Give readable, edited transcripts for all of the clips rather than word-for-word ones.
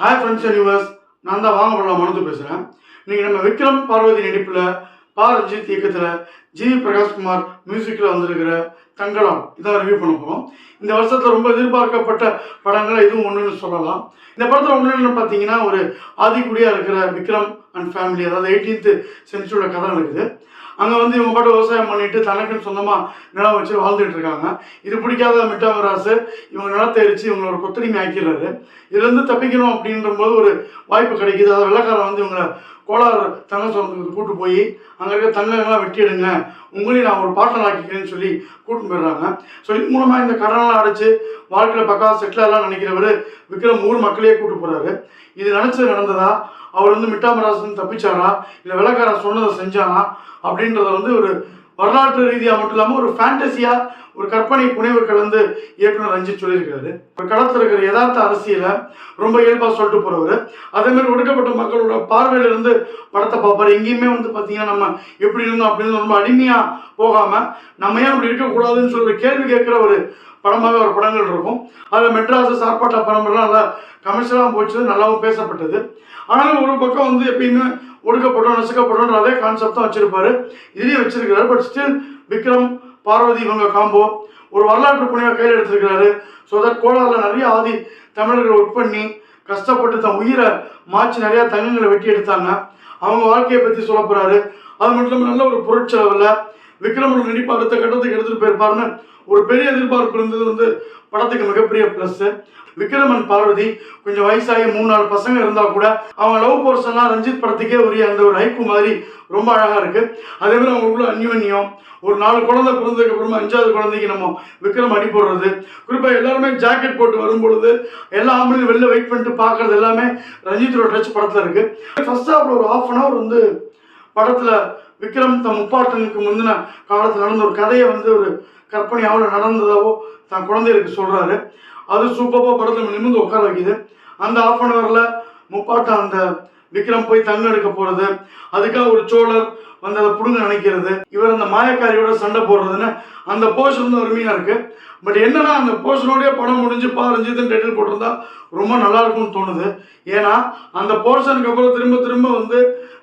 Hi friends and viewers, நான் தான் வாங்க பண்ணலாம் மனது பேசுகிறேன். இன்றைக்கி நம்ம விக்ரம் பார்வதி நடிப்பில் பா ரஞ்சித் இயக்கத்தில் ஜிவி பிரகாஷ்குமார் மியூசிக்கில் வந்திருக்கிற தங்கலாம் இதான் ரிவ்யூ பண்ண போகிறோம். இந்த வருஷத்தில் ரொம்ப எதிர்பார்க்கப்பட்ட படங்கள் இதுவும் ஒன்றுன்னு சொல்லலாம். இந்த படத்தில் ஒன்றுன்னு பார்த்தீங்கன்னா, ஒரு ஆதிக்குடியாக இருக்கிற விக்ரம் அண்ட் ஃபேமிலி, அதாவது 18th சென்ச்சுரியோட கதை நடக்குது. அங்கே வந்து இவங்க பாட்டு விவசாயம் பண்ணிட்டு தனக்குன்னு சொந்தமாக நிலம் வச்சு வாழ்ந்துட்டு இருக்காங்க. இது பிடிக்காத மிட்டாமராசு இவங்க நிலத்தை எரிச்சு இவங்களை ஒரு கொத்தடிமை ஆக்கிடுறாரு. இதுலேருந்து தப்பிக்கணும் அப்படின்ற போது ஒரு வாய்ப்பு கிடைக்கிது. அதாவது வெள்ளக்காரன் வந்து இவங்களை கோலார் தங்க சொந்தத்துக்கு கூட்டு போய் அங்கே இருக்க தங்கங்கள்லாம் வெட்டி எடுங்க, உங்களையும் நான் ஒரு பார்ட்னர் ஆக்கிக்கிறேன்னு சொல்லி கூட்டு போயிடுறாங்க. ஸோ இது மூலமாக இந்த கடனெல்லாம் அடைச்சி வாழ்க்கையில் பக்காவாக செட்டிலாகலாம் நினைக்கிறவர் விக்ரம் ஊர் மக்களையே கூட்டு போகிறாரு. இது நினச்சது நடந்ததா, அவர் வந்து மிட்டாமராசன் தப்பிச்சாரா, இல்லை வெள்ளக்காரன் சொன்னதை செஞ்சானா அப்படின்றத வந்து ஒரு வரலாற்று ரீதியாக மட்டும் இல்லாமல் ஒரு ஃபேண்டசியாக ஒரு கற்பனை புனைவு கலந்து இயக்குனர் ரஞ்சித் சொல்லியிருக்காரு. ஒரு களத்தில் இருக்கிற யதார்த்த அரசியலை ரொம்ப இயல்பாக சொல்லிட்டு போகிறவர். அதேமாதிரி ஒடுக்கப்பட்ட மக்களோட பார்வையிலிருந்து படத்தை பார்ப்பார். எங்கேயுமே வந்து பார்த்தீங்கன்னா நம்ம எப்படி இருந்தோம் அப்படின்னு ரொம்ப அடிமையாக போகாமல் நம்ம ஏன் அப்படி இருக்கக்கூடாதுன்னு சொல்லி ஒரு கேள்வி கேட்குற ஒரு படமாக ஒரு படங்கள் இருக்கும். அதில் மெட்ராஸ் சார்பாட்டா படமெல்லாம் நல்லா கமர்ஷியலாக போச்சு, நல்லாவும் பேசப்பட்டது. ஆனாலும் ஒரு பக்கம் வந்து எப்பயுமே ஒடுக்கப்பட்டோம் நசுக்கப்பட்டோன்ற அதே கான்செப்ட் தான் வச்சிருப்பாரு, இதுலேயும் வச்சிருக்கிறாரு. பட் ஸ்டில் விக்ரம் பார்வதி இவங்க காம்போ ஒரு வரலாற்று புனைவை கையில் எடுத்திருக்கிறாரு. ஸோ தட் கோலாரில் நிறைய ஆதி தமிழர்கள் ஒர்க் பண்ணி கஷ்டப்பட்டு தன் உயிரை மாற்றி நிறையா தங்கங்களை வெட்டி எடுத்தாங்க. அவங்க வாழ்க்கையை பற்றி சொல்ல போகிறாரு. அது மட்டும் இல்லாமல் நல்ல ஒரு பொருட்செலவில் விக்ரமோட நடிப்பு அடுத்த கட்டத்துக்கு எடுத்துகிட்டு போயிருப்பாருன்னு ஒரு பெரிய எதிர்பார்ப்பு இருந்தது வந்து படத்துக்கு மிகப்பெரிய ப்ளஸ்ஸு. விக்ரம் அண்ட் பார்வதி கொஞ்சம் வயசாகி 3-4 பசங்க இருந்தால் கூட அவங்க லவ் போர்ஷன்லாம் ரஞ்சித் படத்துக்கே உரிய அந்த ஒரு ஹைப்பு மாதிரி ரொம்ப அழகாக இருக்குது. அதேமாதிரி அவங்களுக்குள்ள அந்யோன்யம், ஒரு 4 குழந்தை பிறந்ததுக்கு அப்புறமா 5வது குழந்தைக்கு நம்ம விக்ரம் அடி போடுறது, குறிப்பாக எல்லாருமே ஜாக்கெட் போட்டு வரும்பொழுது எல்லா ஆம்பளையும் வெளில வெயிட் பண்ணிட்டு பார்க்குறது எல்லாமே ரஞ்சித்தோட டச் படத்தில் இருக்குது. ஃபர்ஸ்ட் ஹாஃபில் ஒரு 1/2 hour வந்து படத்தில் விக்ரம் தன் முப்பாட்டனுக்கு முந்தின காலத்தில் நடந்த ஒரு கதையை வந்து ஒரு கற்பனையாவோ நடந்ததாவோ தன் குழந்தைகளுக்கு சொல்கிறாரு. அது சூப்பராக படத்தில் நிமிர்ந்து உட்கார வைக்குது. அந்த 1/2 hourல முப்பாட்டம் அந்த விக்ரம் போய் தங்க எடுக்க போகிறது, அதுக்காக ஒரு சோழர் வந்து அதை பிடுங்க நினைக்கிறது, இவர் அந்த மாயக்காரியோட சண்டை போடுறதுன்னு அந்த போர்ஷன் வந்து அருமையாக இருக்குது. பட் என்னன்னா, அந்த போர்ஷனோடய படம் முடிஞ்சு பா ரஞ்சித்னு டைட்டில் போட்டிருந்தா ரொம்ப நல்லா இருக்கும்னு தோணுது. ஏன்னா அந்த போர்ஷனுக்கு அப்புறம் திரும்ப திரும்ப வந்து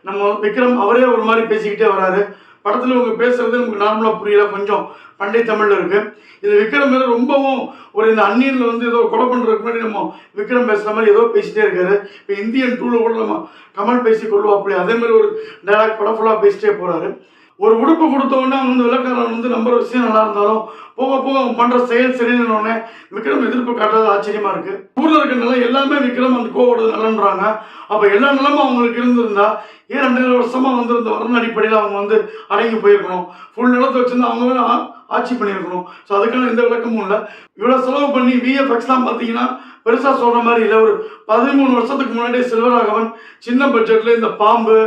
நம்ம விக்ரம் அவரே ஒரு மாதிரி பேசிக்கிட்டே வராரு. படத்தில் இவங்க பேசுறது நமக்கு நார்மலாக புரியல, கொஞ்சம் பண்டை தமிழில் இருக்குது. இது விக்ரம் மேலே ரொம்பவும் ஒரு இந்த அந்நியனில் வந்து ஏதோ கொலை பண்ணுறதுக்கு முன்னாடி நம்ம விக்ரம் பேசுகிற மாதிரி ஏதோ பேசிகிட்டே இருக்காரு. இப்போ இந்தியன் 2ல் கூட நம்ம கமல் பேசி கொள்வோம், அப்படி அதேமாதிரி ஒரு டைலாக் படம் ஃபுல்லாக பேசிட்டே போகிறாரு. ஒரு உடுப்பு கொடுத்தோடனே அவங்க வந்து விளக்காரன் வந்து நம்புற விஷயம் நல்லா இருந்தாலும் போக போக அவங்க பண்ணுற செயல் சரியில்லைன்னொடனே விக்ரம் எதிர்ப்பு காட்டுறது ஆச்சரியமாக இருக்குது. ஊரில் இருக்கிறனால எல்லாமே விக்ரம் அந்த கோவோட நலன்றாங்க. அப்போ எல்லா நிலமும் அவங்களுக்கு இருந்திருந்தா ஏன் 2 வருஷமாக வந்து இந்த வரணும் அடிப்படையில் அவங்க வந்து அடங்கி போயிருக்கணும். ஃபுல் நிலத்தை வச்சுருந்து அவங்க ஆட்சி பண்ணியிருக்கணும். ஸோ அதுக்கான எந்த விளக்கமும் இல்லை. இவ்வளோ செலவு பண்ணி விஎஃப்எக்ஸ்லாம் பார்த்தீங்கன்னா பெருசாக சொல்கிற மாதிரி இல்லை. ஒரு 13 வருஷத்துக்கு முன்னாடியே செல்வராகவன் சின்ன பட்ஜெட்டில் இந்த பாம்பு,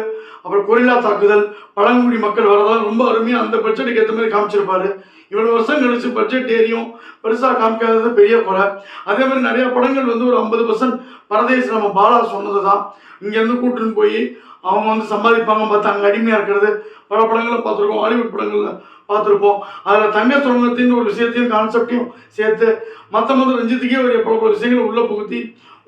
அப்புறம் கொரில்லா தாக்குதல், பழங்குடி மக்கள் வரதான் ரொம்ப அருமையாக அந்த பட்ஜெட்டுக்கு ஏற்ற மாதிரி காமிச்சிருப்பாரு. இவ்வளோ வருஷம் கழிச்சு பட்ஜெட் ஏரியும் பெருசாக காமிக்காதது பெரிய குறை. அதே மாதிரி நிறையா படங்கள் வந்து ஒரு 50% பரதேசி நம்ம பாலா சொன்னது தான். இங்கேருந்து கூட்டுன்னு போய் அவங்க வந்து சம்பாதிப்பாங்க பார்த்து அங்கே அடிமையாக இருக்கிறது பல படங்களில் பார்த்துருக்கோம், ஹாலிவுட் படங்களில் பார்த்துருப்போம். அதில் தங்க சுரங்கத்தின் ஒரு விஷயத்தையும் கான்செப்டையும் சேர்த்து மற்ற ரஞ்சித்துக்கே ஒரு பல விஷயங்களை உள்ளே புகுத்தி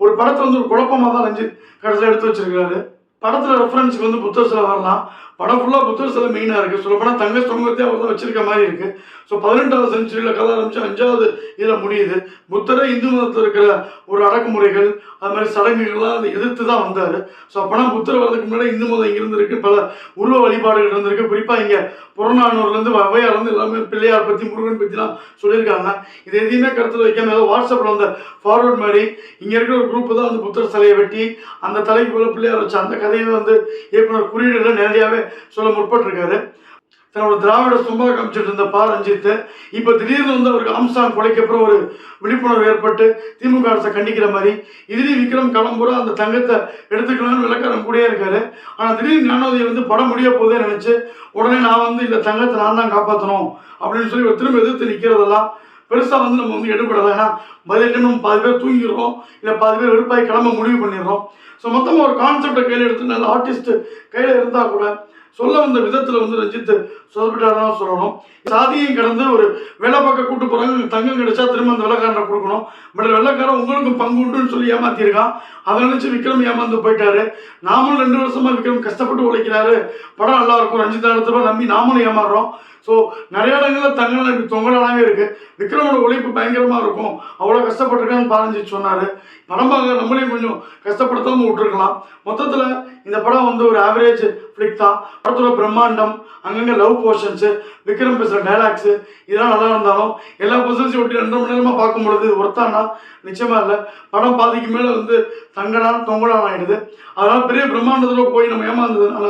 ஒரு படத்தை வந்து ஒரு குழப்பமாக தான் ரஞ்சித் கடைசியில் எடுத்து வச்சிருக்கிறாரு. படத்தில் ரெஃபரன்ஸுக்கு வந்து புத்தர் சிலை வரலாம், படம் ஃபுல்லாக புத்தர் சிலை மெயினாக இருக்குது. சொல்லப்போனால் தங்க சுரங்கத்தை அவர் தான் வச்சிருக்க மாதிரி இருக்குது. ஸோ 18வது செஞ்சுரியில் கதை ஆரம்பித்து 5வது இதில் முடியுது. புத்தரை இந்து மதத்தில் இருக்கிற ஒரு அடக்குமுறைகள் அது மாதிரி சடங்குகள்லாம் அதை எதிர்த்து தான் வந்தார். ஸோ அப்போனா புத்தர் வரதுக்கு முன்னாடி இந்து மதம் இங்கே இருந்திருக்கு, பல உருவ வழிபாடுகள் இருந்திருக்கு. குறிப்பாக இங்கே புறநானூர்லேருந்து ஔவையார்லேருந்து எல்லாமே பிள்ளையார் பற்றி முருகன் பற்றிலாம் சொல்லியிருக்காங்க. இது எதையுமே கருத்தில் வைக்காம ஏதோ வாட்ஸ்அப்பில் வந்த ஃபார்வர்ட் மாதிரி இங்கே இருக்கிற ஒரு குரூப்பு தான் அந்த புத்தர் சிலையை வெட்டி அந்த தலைக்கு போல பிள்ளையார் வச்சு அந்த கதையை வந்து இயக்குனர் குறியீடுகள் நேரடியாகவே சொல்ல முற்பட்டிருக்காரு. தன்னோட திராவிட சொம்பாக காமிச்சிட்டு இருந்த பா ரஞ்சித் இப்போ திடீர்னு வந்து அவருக்கு ஆம்ஸ்டாங் கொலைக்கு அப்புறம் ஒரு விழிப்புணர்வு ஏற்பட்டு திமுக அரசை கண்டிக்கிற மாதிரி இதுலேயும் விக்ரம் கிளம்புற அந்த தங்கத்தை எடுத்துக்கலாம்னு விளக்காரன் கூடயே இருக்காரு. ஆனால் திடீர்னு ஞானோதயம் வந்து படம் முடிய போதே நினச்சி உடனே நான் வந்து இந்த தங்கத்தை நான் தான் காப்பாற்றணும் அப்படின்னு சொல்லி ஒரு திரும்ப எதிர்த்து நிற்கிறதெல்லாம் பெருசாக வந்து நம்ம வந்து எடுபடலை. ஏன்னா பதில் நம்ம பாதி பேர் தூங்கிடுறோம், இல்லை பாதி பேர் வெறுப்பாய் கிளம்ப முடிவு பண்ணிடுறோம். ஸோ மொத்தமாக ஒரு கான்செப்டை கையில் எடுத்து நல்ல ஆர்டிஸ்ட்டு கையில் இருந்தால் கூட சொல்ல வந்த விதத்தில் வந்து ரஞ்சித் சொதப்பிட்டாருன்னு சொல்லணும். சாதியும் கடந்து ஒரு வேலை பார்க்க கூட்டு போகிறாங்க, தங்கம் கிடைச்சா திரும்ப அந்த வெள்ளைக்காரனை கொடுக்கணும். பட் வெள்ளைக்காரன் உங்களுக்கும் பங்கு உண்டுன்னு சொல்லி ஏமாத்திருக்கான். அதை நினச்சி விக்ரம் ஏமாந்து போயிட்டாரு. நாமளும் 2 வருஷமா விக்ரம் கஷ்டப்பட்டு உழைக்கிறாரு, படம் நல்லா இருக்கும் ரஞ்சித் நடத்துகிறோம் நம்பி நாமளும் ஏமாறுறோம். ஸோ நிறைய இடங்களில் தங்கலாம் இப்படி தொங்கலாகவே இருக்குது. விக்ரமோட உழைப்பு பயங்கரமாக இருக்கும், அவ்வளோ கஷ்டப்பட்டிருக்கான்னு பாரஞ்சித் சொன்னார். படம் பார்க்க நம்மளையும் கொஞ்சம் கஷ்டப்படுத்தாமல் விட்டுருக்கலாம். மொத்தத்தில் இந்த படம் வந்து ஒரு ஆவரேஜ் ஃப்ளிக் தான். படத்தோட பிரம்மாண்டம், அங்கங்கே லவ் போர்ஷன்ஸு, விக்ரம் பேசுகிற டைலாக்ஸு இதெல்லாம் நல்லா இருந்தாலும் எல்லா பொசிஷன்ஸையும் ஒட்டி 2 மணி நேரமாக பார்க்கும்பொழுது ஒருத்தானா நிச்சயமாக இல்லை. படம் பாதிக்கு மேலே வந்து தங்கடான் தொங்கடான் ஆகிடுது. அதனால் பெரிய பிரம்மாண்டத்தில் போய் நம்ம ஏமாந்ததுனால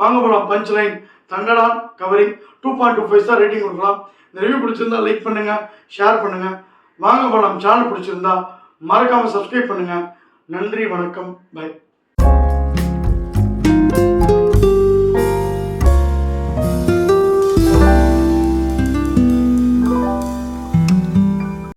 வாங்க போகலாம். பஞ்ச் லைன் தங்கடான் கவரிங் 2.25 ஸ்டார் ரேட்டிங் கொடுக்கலாம். இந்த ரிவ்யூ பிடிச்சிருந்தா லைக் பண்ணுங்கள், ஷேர் பண்ணுங்கள். வாங்க போகலாம் சேனல் பிடிச்சிருந்தா மறக்காமல் சப்ஸ்கிரைப் பண்ணுங்கள். நன்றி, வணக்கம், பை.